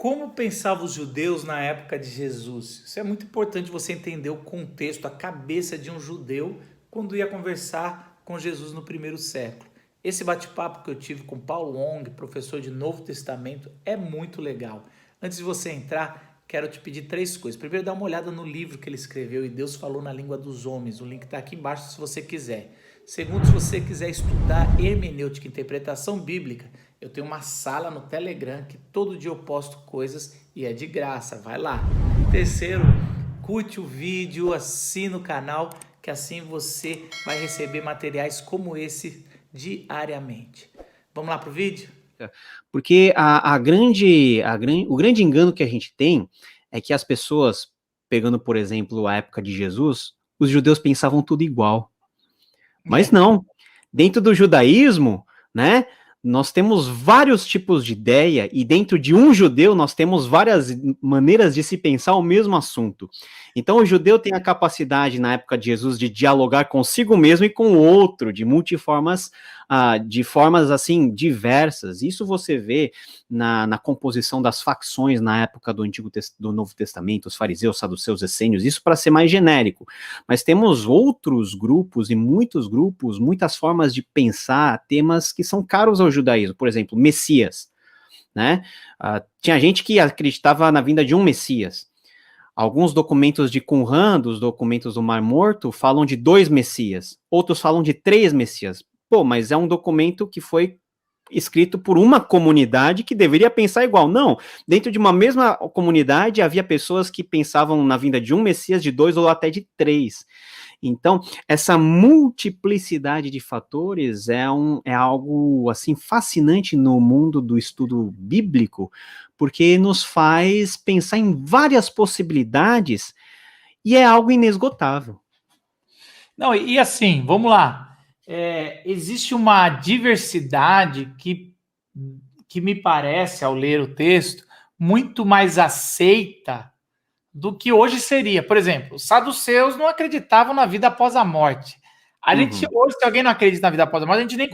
Como pensavam os judeus na época de Jesus? Isso é muito importante você entender o contexto, a cabeça de um judeu quando ia conversar com Jesus no primeiro século. Esse bate-papo que eu tive com Paulo Ong, professor de Novo Testamento, é muito legal. Antes de você entrar, quero te pedir três coisas. Primeiro, dá uma olhada no livro que ele escreveu, E Deus Falou na Língua dos Homens. O link está aqui embaixo se você quiser. Segundo, se você quiser estudar hermenêutica e interpretação bíblica, eu tenho uma sala no Telegram que todo dia eu posto coisas e é de graça, vai lá. Terceiro, curte o vídeo, assina o canal, que assim você vai receber materiais como esse diariamente. Vamos lá pro vídeo? Porque o grande engano que a gente tem é que as pessoas, pegando, por exemplo, a época de Jesus, os judeus pensavam tudo igual. Mas não. Dentro do judaísmo, né, nós temos vários tipos de ideia, e dentro de um judeu nós temos várias maneiras de se pensar o mesmo assunto. Então o judeu tem a capacidade, na época de Jesus, de dialogar consigo mesmo e com o outro, de multiformas, de formas assim, diversas. Isso você vê na composição das facções na época do Novo Testamento, os fariseus, saduceus, essênios, isso para ser mais genérico. Mas temos outros grupos e muitos grupos, muitas formas de pensar temas que são caros ao judaísmo. Por exemplo, Messias, né? Tinha gente que acreditava na vinda de um Messias. Alguns documentos de Qumran, dos documentos do Mar Morto, falam de 2 Messias. Outros falam de 3 Messias. Pô, mas é um documento que foi escrito por uma comunidade que deveria pensar igual. Não, dentro de uma mesma comunidade havia pessoas que pensavam na vinda de um Messias, de 2 ou até de 3. Então, essa multiplicidade de fatores é algo assim fascinante no mundo do estudo bíblico, porque nos faz pensar em várias possibilidades e é algo inesgotável. Não, e assim, vamos lá. Existe uma diversidade que me parece, ao ler o texto, muito mais aceita do que hoje seria. Por exemplo, os saduceus não acreditavam na vida após a morte. A gente hoje, se alguém não acredita na vida após a morte, a gente nem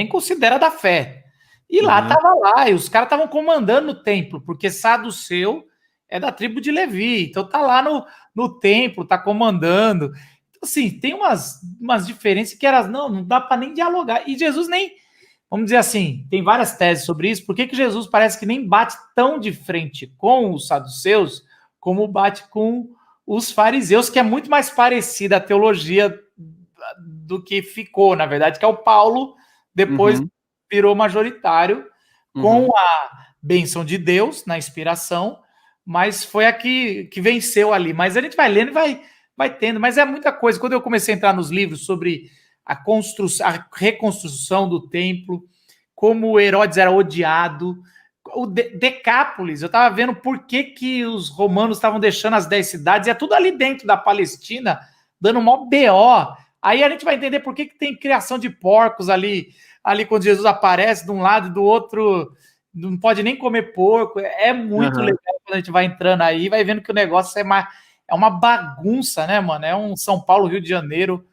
considera da fé. E lá estava lá, e os caras estavam comandando o templo, porque saduceu é da tribo de Levi, então tá lá no templo, tá comandando. Então, assim, tem umas diferenças que elas não dá para nem dialogar. E Jesus nem, vamos dizer assim, tem várias teses sobre isso. Por que Jesus parece que nem bate tão de frente com os saduceus como bate com os fariseus, que é muito mais parecida a teologia do que ficou, na verdade, que é o Paulo, depois virou majoritário com a bênção de Deus na inspiração, mas foi a que venceu ali. Mas a gente vai lendo e vai tendo, mas é muita coisa. Quando eu comecei a entrar nos livros sobre a reconstrução do templo, como Herodes era odiado, o Decápolis, eu estava vendo por que os romanos estavam deixando as 10 cidades, e é tudo ali dentro da Palestina, dando mó BO. Aí a gente vai entender por que tem criação de porcos ali quando Jesus aparece de um lado e do outro, não pode nem comer porco. É muito legal quando a gente vai entrando aí, vai vendo que o negócio é uma bagunça, né, mano? É um São Paulo, Rio de Janeiro.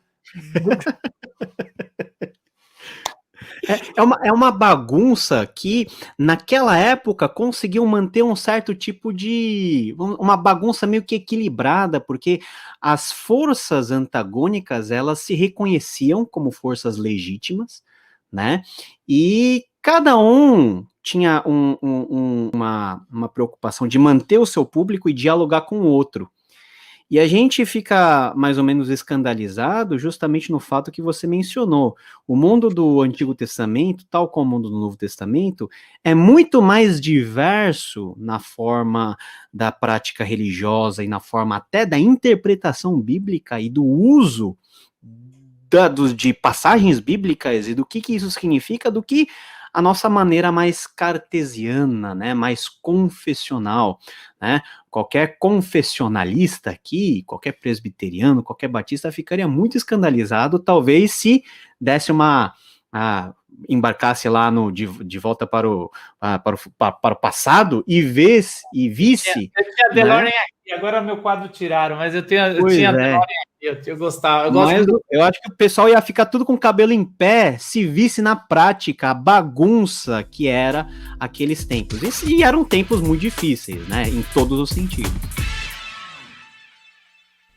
É uma bagunça que, naquela época, conseguiu manter um certo tipo de... uma bagunça meio que equilibrada, porque as forças antagônicas, elas se reconheciam como forças legítimas, né? E cada um tinha uma preocupação de manter o seu público e dialogar com o outro. E a gente fica mais ou menos escandalizado justamente no fato que você mencionou. O mundo do Antigo Testamento, tal como o mundo do Novo Testamento, é muito mais diverso na forma da prática religiosa e na forma até da interpretação bíblica e do uso de passagens bíblicas e do que isso significa, do que a nossa maneira mais cartesiana, né, mais confessional, né? Qualquer confessionalista aqui, qualquer presbiteriano, qualquer batista ficaria muito escandalizado, talvez se desse embarcasse lá de volta para o passado e visse. Eu tinha a DeLorean aqui, agora meu quadro tiraram, mas eu tinha a DeLorean aqui. Eu gostava. Mas eu acho que o pessoal ia ficar tudo com o cabelo em pé se visse na prática a bagunça que era aqueles tempos. E eram tempos muito difíceis, né? Em todos os sentidos.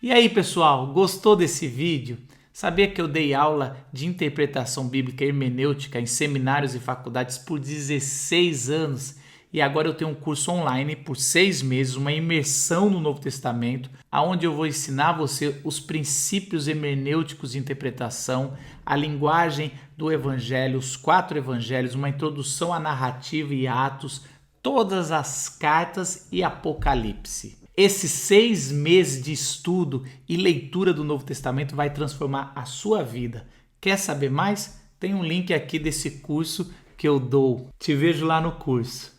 E aí, pessoal, gostou desse vídeo? Sabia que eu dei aula de interpretação bíblica e hermenêutica em seminários e faculdades por 16 anos? E agora eu tenho um curso online por 6 meses, uma imersão no Novo Testamento, onde eu vou ensinar você os princípios hermenêuticos de interpretação, a linguagem do Evangelho, os 4 Evangelhos, uma introdução à narrativa e Atos, todas as cartas e Apocalipse. Esses 6 meses de estudo e leitura do Novo Testamento vai transformar a sua vida. Quer saber mais? Tem um link aqui desse curso que eu dou. Te vejo lá no curso.